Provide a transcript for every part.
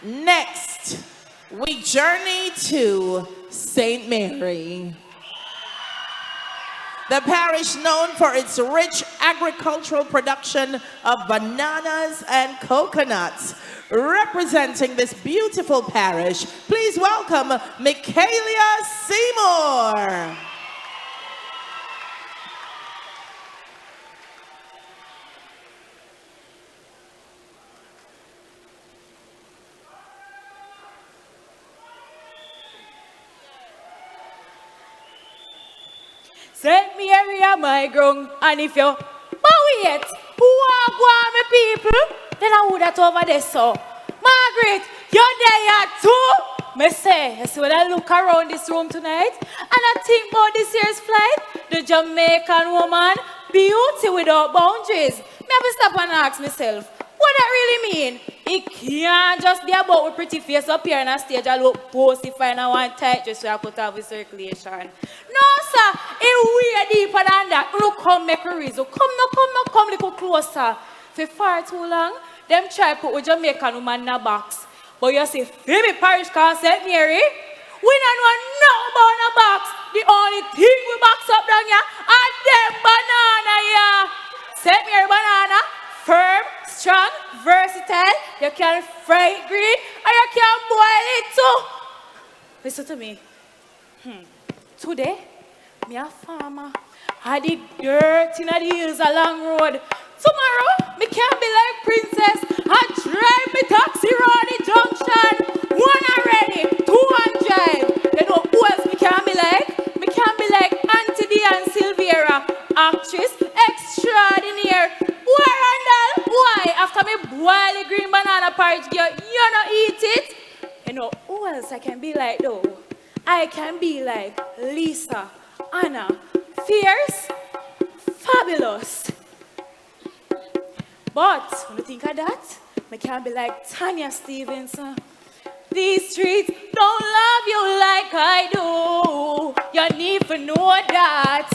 Next, we journey to St. Mary. The parish known for its rich agricultural production of bananas and coconuts. Representing this beautiful parish, please welcome MIKALIA Seymouр. St. Mary, my ground, and if you wait, who are going, my people? Then I would have over there, so. Margaret, you're there too? Me say, you see when I look around this room tonight, and I think about this year's flight, the Jamaican woman, beauty without boundaries. Me have to stop and ask myself, what that really mean? It can't just be about with pretty face up here on a stage and look posty fine and one tight just so I could have a circulation. No, sir, it's way deeper than that. Look, come make a reason. Come, little closer. For far too long, them try put a Jamaican woman in a box. But you see, Phoebe Parish called St. Mary, we don't know nothing about a box. The only thing we box up down here are them banana here. St. Mary banana, firm, strong, versatile. You can fry it green or you can boil it too. Listen to me. Today, me a farmer. I dig dirt in the hills along road. Tomorrow, me can be like princess. I drive me taxi round the junction. One already, two and drive. You know who else me can be like? Me can be like Auntie Dee and Silvera, actress extraordinaire. Why, Randall? Why? After me boil the green banana porridge, girl, you not eat it? You know who else I can be like though? I can be like Lisa, Anna, fierce, fabulous. But when you think of that, I can't be like Tanya Stevenson. These streets don't love you like I do. You need to know that.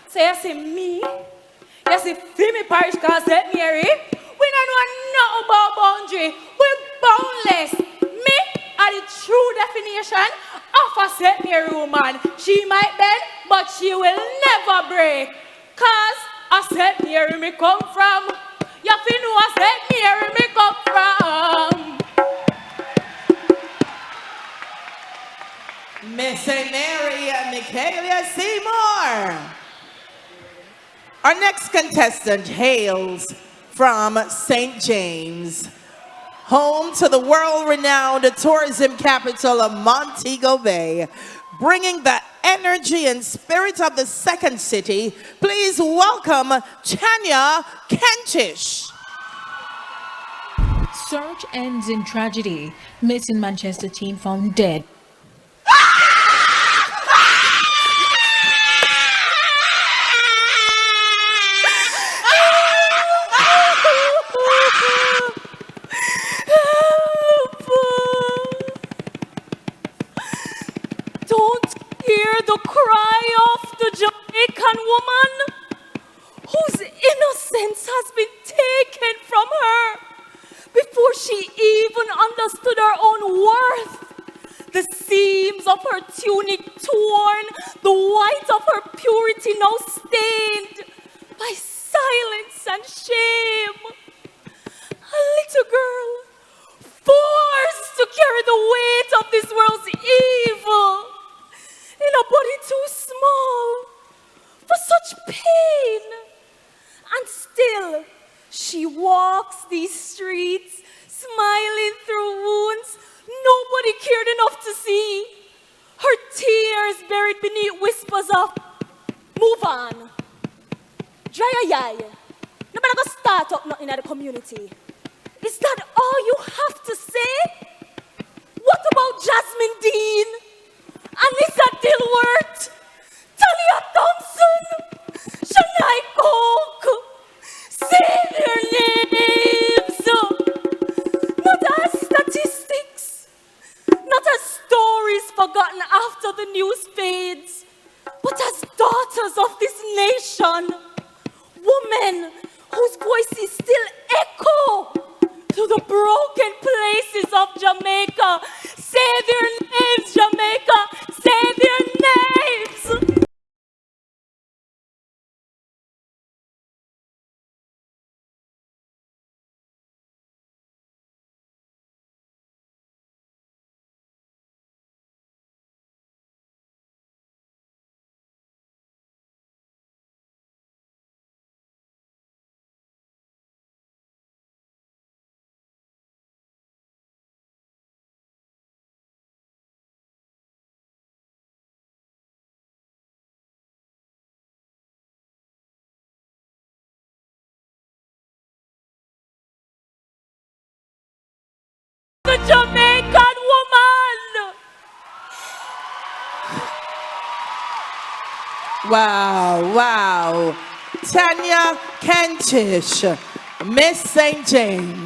So you see me, you see Phoebe Parish called St. Mary. We don't know nothing about boundary. We're boundless. Me are the true definition of a St. Mary woman. She might bend, but she will never break. Cause a St. Mary me come from. You feel know a St. Mary me come from. Miss St. Mary and MIKALIA Seymouur. Our next contestant hails from St. James, home to the world-renowned tourism capital of Montego Bay. Bringing the energy and spirit of the second city, please welcome TANYA KENTISH. Search ends in tragedy. Missing Manchester teen found dead. Don't hear the cry of the Jamaican woman whose innocence has been taken from her before she even understood her own worth. The seams of her tunic torn, the white of her purity now stained by silence and shame. A little girl forced to carry the weight of this world's evil in a body too small for such pain. And still, she walks these streets, smiling through wounds nobody cared enough to see. Her tears buried beneath whispers of, move on. Dry your eye. Nobody gonna start up nothing in the community. Is that all you have to say? What about Jasmine Dean? Anissa Dilworth? Talia Thompson? Shania Coke? Say their names! Not as statistics, not as stories forgotten after the news fades, but as daughters of this nation, women whose voices still echo to the broken places of of Jamaica. Say their names, Jamaica. Say their names. The Jamaican woman. Wow, wow. Tanya Kentish, Miss St. James.